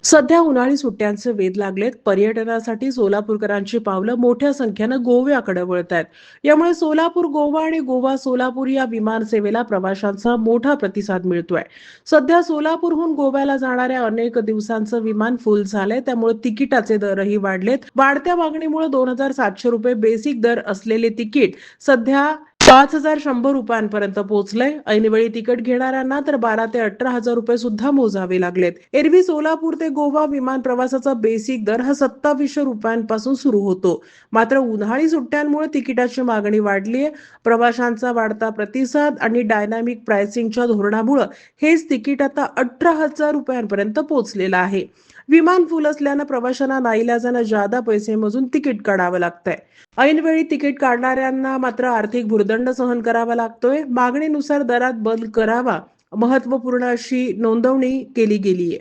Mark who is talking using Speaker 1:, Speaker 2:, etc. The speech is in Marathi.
Speaker 1: सध्या उन्हाळी सुट्ट्यांचे वेध लागलेत. पर्यटनासाठी सोलापूरकरांची पावलं मोठ्या संख्येनं गोव्याकडे वळत आहेत. यामुळे सोलापूर गोवा आणि गोवा सोलापूर या विमान सेवेला प्रवाशांचा मोठा प्रतिसाद मिळतोय. सध्या सोलापूरहून गोव्याला जाणाऱ्या अनेक दिवसांचं विमान फुल झालंय, त्यामुळे तिकिटाचे दरही वाढलेत. वाढत्या मागणीमुळे ₹2,700 बेसिक दर असलेले तिकीट सध्या ₹5,100 पोहोचलंय. ऐनवेळी तिकीट घेणाऱ्यांना तर 12 ते 18,000 रुपये सुद्धा मोजावे लागलेत. एरवी सोलापूर ते गोवा विमान प्रवासाचा बेसिक दर हा ₹2700 सुरू होतो. मात्र उन्हाळी सुट्ट्यांमुळे तिकिटाची मागणी वाढली आहे. प्रवाशांचा वाढता प्रतिसाद आणि डायनामिक प्राइसिंगच्या धोरणामुळे हेच तिकीट आता ₹18,000 पोहोचलेलं आहे. विमान फुल असल्यानं प्रवाशांना नाईलाजानं जादा पैसे मोजून तिकीट काढावं लागतंय. ऐनवेळी तिकीट काढणाऱ्यांना मात्र आर्थिक भुर्दंड सहन करावा लागतोय. मागणीनुसार दरात बदल करावा, महत्वपूर्ण अशी नोंदवणी केली गेलीय.